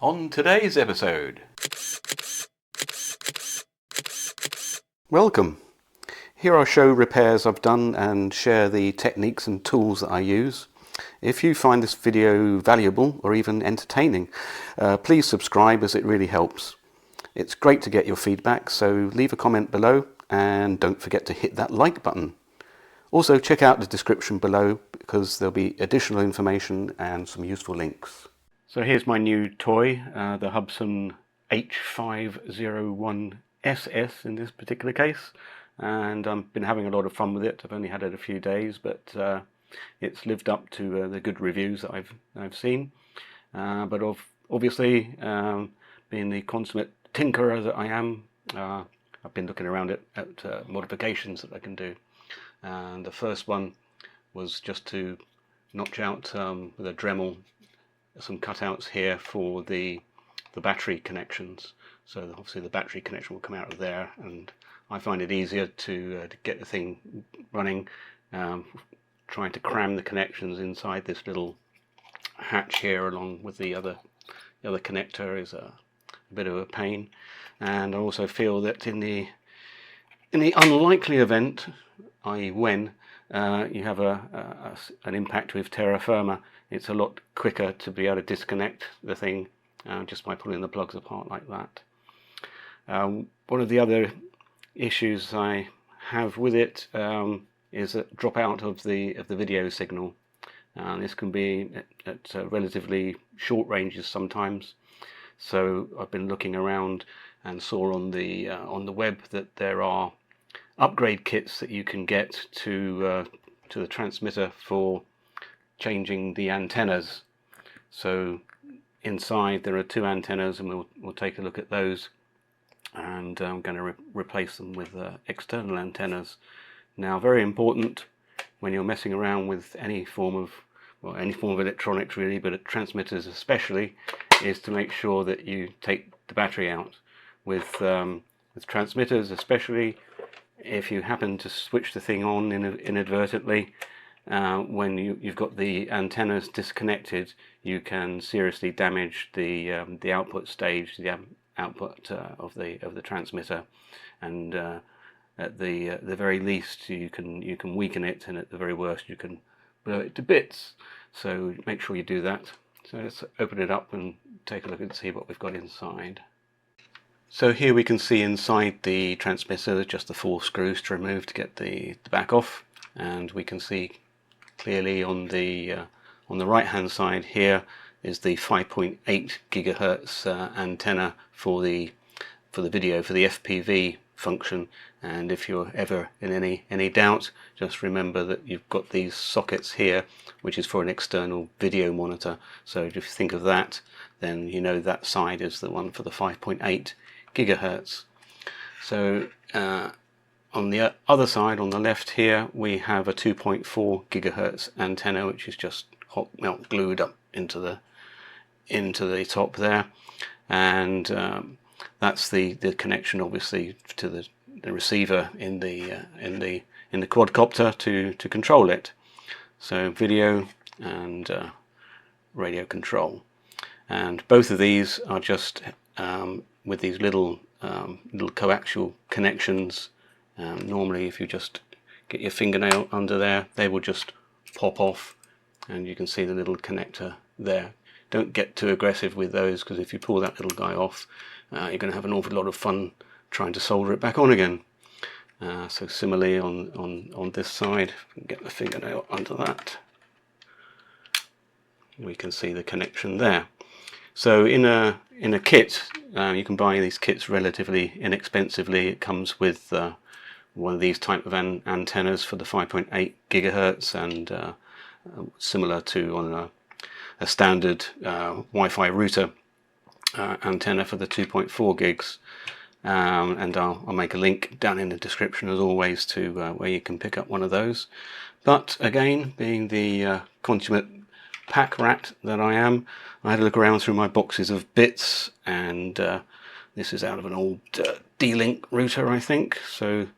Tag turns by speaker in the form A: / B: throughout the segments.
A: On today's episode.
B: Welcome. Here I'll show repairs I've done and share the techniques and tools that I use. If you find this video valuable or even entertaining, please subscribe as it really helps. It's great to get your feedback, so leave a comment below and don't forget to hit that like button. Also check out the description below because there'll be additional information and some useful links. So here's my new toy, the Hubsan H501S in this particular case, and I've been having a lot of fun with it. I've only had it a few days, but it's lived up to the good reviews that I've seen. But obviously, being the consummate tinkerer that I am, I've been looking around at modifications that I can do. And the first one was just to notch out with a Dremel some cutouts here for the battery connections. So obviously the battery connection will come out of there, and I find it easier to get the thing running, trying to cram the connections inside this little hatch here along with the other connector is a bit of a pain. And I also feel that in the unlikely event, i.e. when you have an impact with terra firma, it's a lot quicker to be able to disconnect the thing just by pulling the plugs apart like that. One of the other issues I have with it is a dropout of the video signal. This can be at relatively short ranges sometimes. So I've been looking around and saw on the web that there are upgrade kits that you can get to the transmitter for changing the antennas. So inside there are two antennas, and we'll take a look at those, and I'm going to replace them with external antennas. Now, very important when you're messing around with any form of electronics really, but transmitters especially, is to make sure that you take the battery out. With transmitters especially, if you happen to switch the thing on inadvertently, when you've got the antennas disconnected, you can seriously damage the output stage, the output of the transmitter, and at the very least you can weaken it, and at the very worst you can blow it to bits. So make sure you do that. So let's open it up and take a look and see what we've got inside. So here we can see inside the transmitter there's just the 4 screws to remove to get the back off, and we can see clearly on the right hand side here is the 5.8 gigahertz antenna for the video, for the FPV function. And if you're ever in any doubt, just remember that you've got these sockets here, which is for an external video monitor. So if you think of that, then you know that side is the one for the 5.8 gigahertz. So on the other side, on the left here, we have a 2.4 gigahertz antenna, which is just hot melt glued up into the top there, and that's the connection, obviously, to the receiver in the quadcopter to control it. So video and radio control, and both of these are just with these little coaxial connections. Normally, if you just get your fingernail under there, they will just pop off, and you can see the little connector there. Don't get too aggressive with those, because if you pull that little guy off, you're going to have an awful lot of fun trying to solder it back on again. So similarly on this side, get the fingernail under that, we can see the connection there. So in a kit, you can buy these kits relatively inexpensively. It comes with one of these type of antennas for the 5.8 gigahertz, and similar to on a standard Wi-Fi router antenna for the 2.4 gigs. And I'll make a link down in the description as always to where you can pick up one of those. But again, being the consummate pack rat that I am, I had a look around through my boxes of bits, and this is out of an old D-Link router, I think. So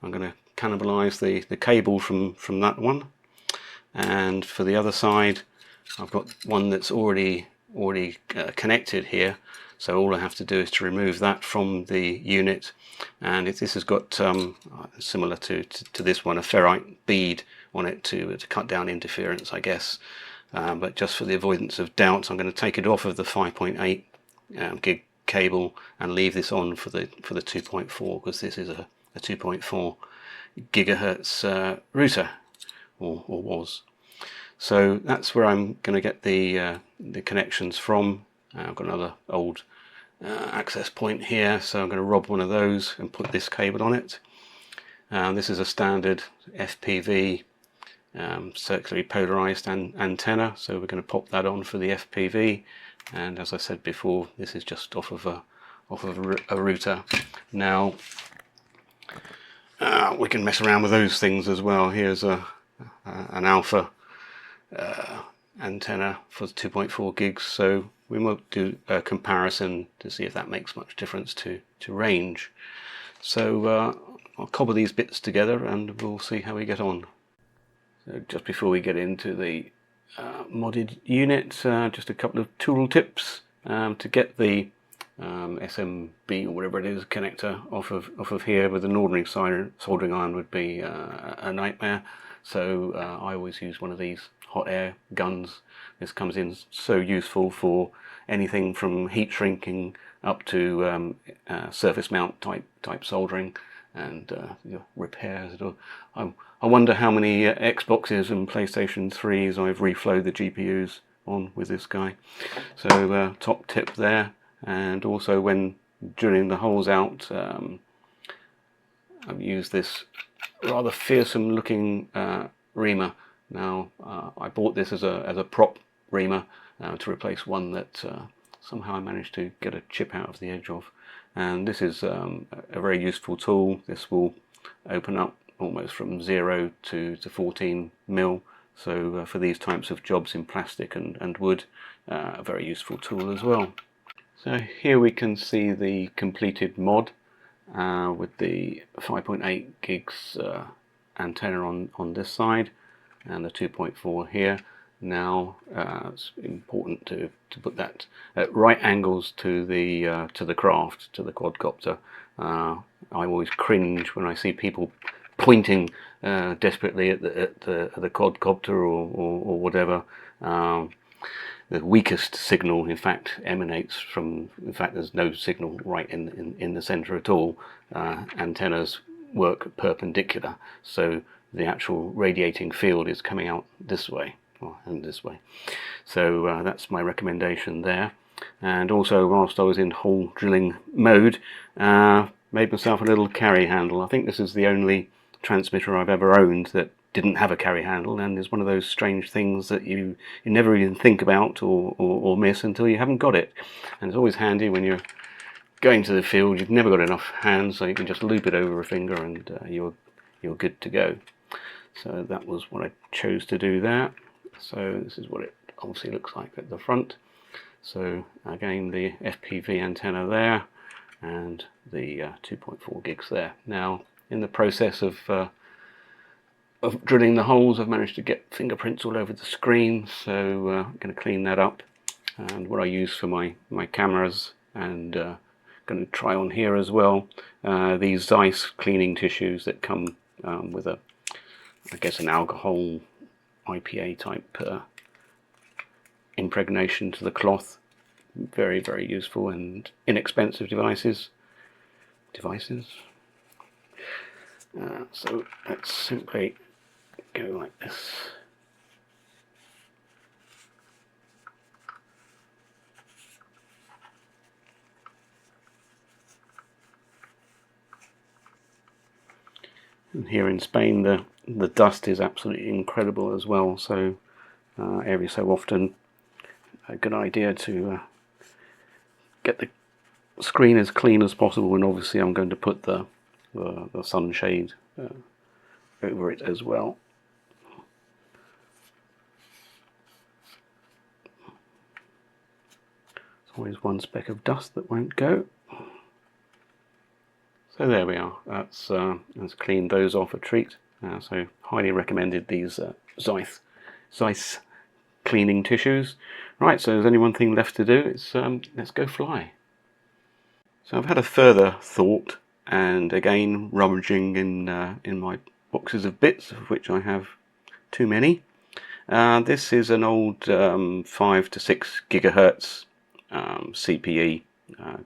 B: I'm going to cannibalize the cable from that one. And for the other side, I've got one that's already already connected here, so all I have to do is to remove that from the unit. And this has got similar to this one, a ferrite bead on it to cut down interference, I guess. But just for the avoidance of doubt, I'm going to take it off of the 5.8 gig cable and leave this on for the 2.4, because this is a 2.4 gigahertz router, or was. So that's where I'm going to get the connections from. I've got another old access point here, so I'm going to rob one of those and put this cable on it. This is a standard FPV circularly polarized antenna, so we're going to pop that on for the FPV. And as I said before, this is just off of a router. Now we can mess around with those things as well. Here's an alpha antenna for 2.4 gigs, so we might do a comparison to see if that makes much difference to range. So I'll cobble these bits together and we'll see how we get on. So just before we get into the modded unit, just a couple of tool tips to get the SMB or whatever it is connector off of here with an ordinary soldering iron would be a nightmare. So I always use one of these hot air guns. This comes in so useful for anything from heat shrinking up to surface mount type soldering and repairs. I wonder how many Xboxes and PlayStation 3s I've reflowed the GPUs on with this guy. So top tip there. And also when drilling the holes out, I've used this rather fearsome looking reamer. Now I bought this as a prop reamer to replace one that somehow I managed to get a chip out of the edge of. And this is a very useful tool. This will open up almost from 0 to 14 mil. So for these types of jobs in plastic and wood, a very useful tool as well. So here we can see the completed mod with the 5.8 gigs antenna on this side and the 2.4 here. Now it's important to put that at right angles to the craft, to the quadcopter. I always cringe when I see people pointing desperately at the quadcopter or whatever. The weakest signal, in fact, emanates from. In fact, there's no signal right in the center at all. Antennas work perpendicular, so the actual radiating field is coming out this way and this way. So that's my recommendation there. And also, whilst I was in hole drilling mode, made myself a little carry handle. I think this is the only transmitter I've ever owned that didn't have a carry handle, and is one of those strange things that you never even think about or miss until you haven't got it. And it's always handy when you're going to the field, you've never got enough hands, so you can just loop it over a finger and you're good to go. So that was what I chose to do there. So this is what it obviously looks like at the front. So again, the FPV antenna there and the 2.4 gigs there. Now in the process of drilling the holes, I've managed to get fingerprints all over the screen, so I'm going to clean that up. And what I use for my cameras, and going to try on here as well, these Zeiss cleaning tissues that come with I guess an alcohol IPA type impregnation to the cloth. Very, very useful and inexpensive devices. So let's simply go like this. And here in Spain, the dust is absolutely incredible as well. So every so often, a good idea to get the screen as clean as possible. And obviously, I'm going to put the sunshade over it as well. There's always one speck of dust that won't go. So there we are. That's cleaned those off a treat. So highly recommended these Zeiss cleaning tissues. Right, so there's only one thing left to do. It's let's go fly. So I've had a further thought, and again rummaging in my boxes of bits, of which I have too many. This is an old 5 to 6 gigahertz CPE,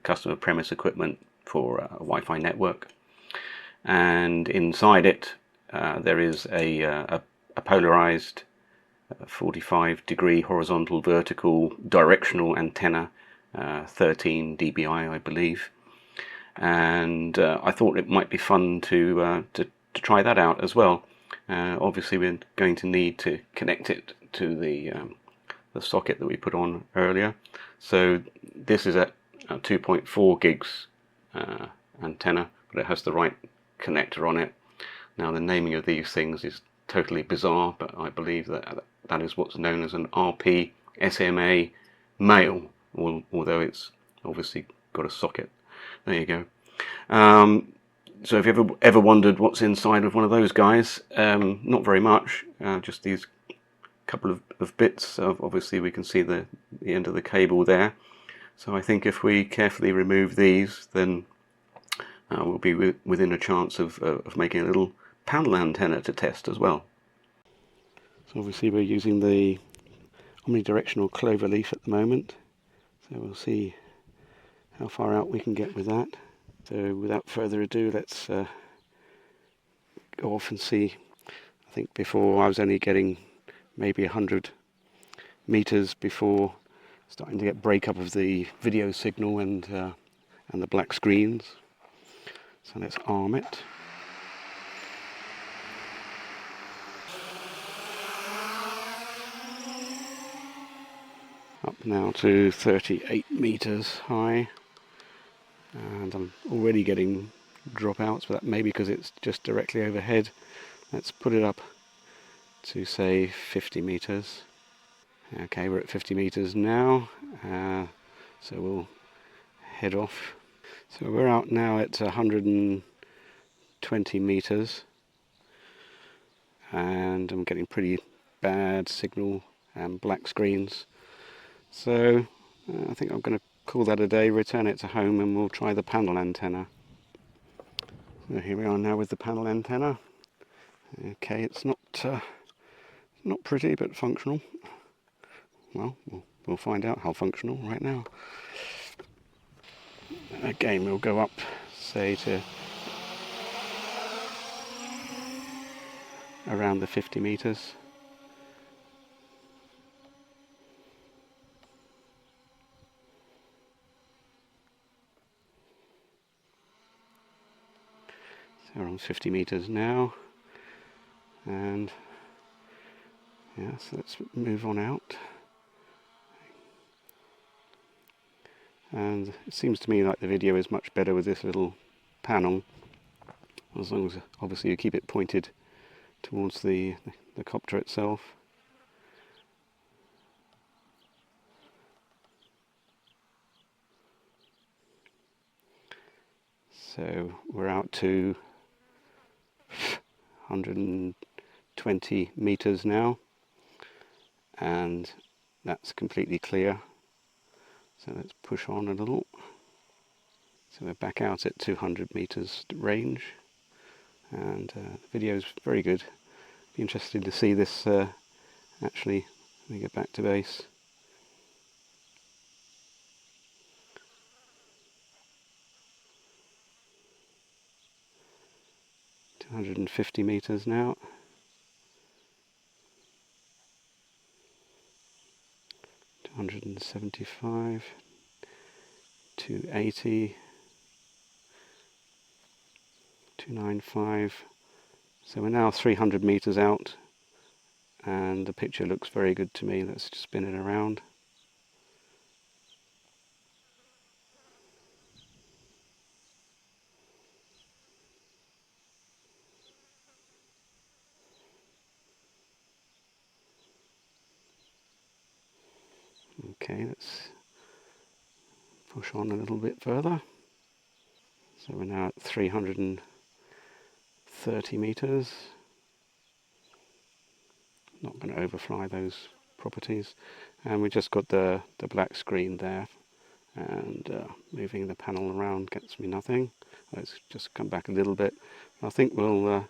B: customer premise equipment for a Wi-Fi network, and inside it there is a polarized 45-degree horizontal vertical directional antenna, 13 dBi I believe, and I thought it might be fun to try that out as well. Obviously we're going to need to connect it to the socket that we put on earlier. So this is at 2.4 gigs antenna, but it has the right connector on it. Now the naming of these things is totally bizarre, but I believe that is what's known as an RP SMA male, although it's obviously got a socket. There you go. So if you ever wondered what's inside of one of those guys, not very much, just these couple of bits. Obviously we can see the end of the cable there. So I think if we carefully remove these, then we'll be within a chance of making a little panel antenna to test as well. So obviously we're using the omnidirectional clover leaf at the moment, so we'll see how far out we can get with that. So without further ado, let's go off and see. I think before I was only getting maybe 100 meters before starting to get breakup of the video signal and the black screens. So let's arm it. Up now to 38 meters high, and I'm already getting dropouts, but that may be because it's just directly overhead. Let's put it up to say 50 meters. Okay, we're at 50 meters now, so we'll head off. So we're out now at 120 meters, and I'm getting pretty bad signal and black screens. So I think I'm going to call that a day, return it to home, and we'll try the panel antenna. So here we are now with the panel antenna. Okay, it's not pretty, but functional. Well, we'll find out how functional right now. Again, we'll go up, say, to around the 50 meters. So we're on 50 meters now, and yeah, so let's move on out. And it seems to me like the video is much better with this little panel, as long as obviously you keep it pointed towards the copter itself. So we're out to 120 meters now, and that's completely clear. So let's push on a little. So we're back out at 200 meters range, and the video is very good. Be interested to see this actually when we get back to base. $250 meters now. 275, 280, 295. So we're now 300 meters out, and the picture looks very good to me. Let's just spin it around. Okay, let's push on a little bit further. So we're now at 330 meters. Not going to overfly those properties, and we just got the black screen there, and moving the panel around gets me nothing. Let's just come back a little bit. I think we'll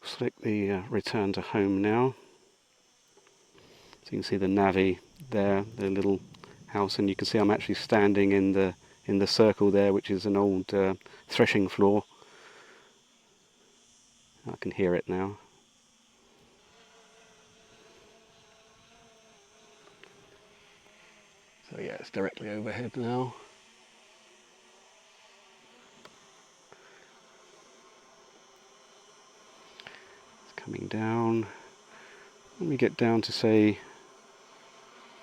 B: select the return to home now. So you can see the navy there, the little house, and you can see I'm actually standing in the circle there, which is an old threshing floor. I can hear it now. So yeah, it's directly overhead now. It's coming down. When we get down to say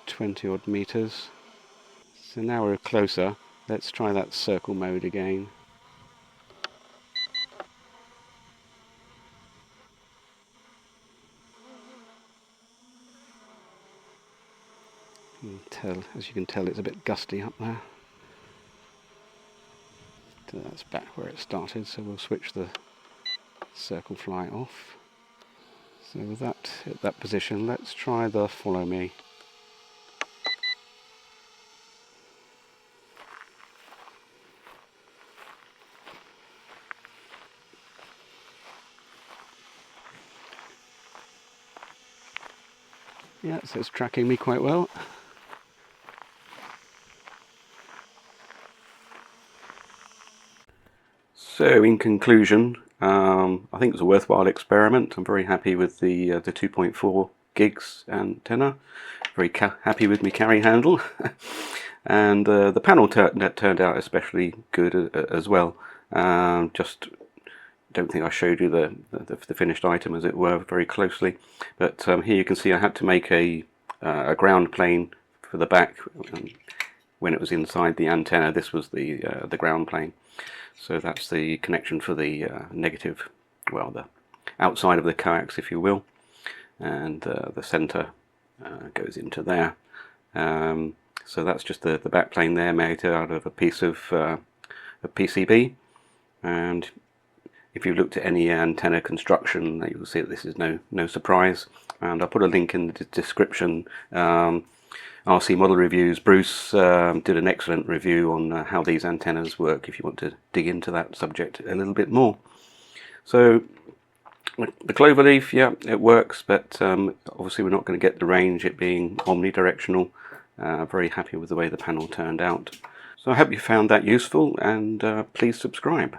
B: 20 odd meters. So now we're closer. Let's try that circle mode again. As you can tell, it's a bit gusty up there. So that's back where it started, so we'll switch the circle fly off. So with that at that position, let's try the follow me. Yeah, so it's tracking me quite well. So in conclusion, I think it was a worthwhile experiment. I'm very happy with the 2.4 gigs antenna. Very happy with my carry handle, and the panel turned out especially good as well. Just don't think I showed you the finished item, as it were, very closely. But here you can see I had to make a ground plane for the back. When it was inside the antenna, this was the ground plane. So that's the connection for the negative, well, the outside of the coax, if you will, and the center goes into there. So that's just the back plane there, made out of a piece of PCB. And if you've looked at any antenna construction, you'll see that this is no surprise. And I'll put a link in the description. RC Model Reviews, Bruce did an excellent review on how these antennas work, if you want to dig into that subject a little bit more. So the cloverleaf, yeah, it works, but obviously we're not going to get the range, it being omnidirectional. Very happy with the way the panel turned out. So I hope you found that useful, and please subscribe.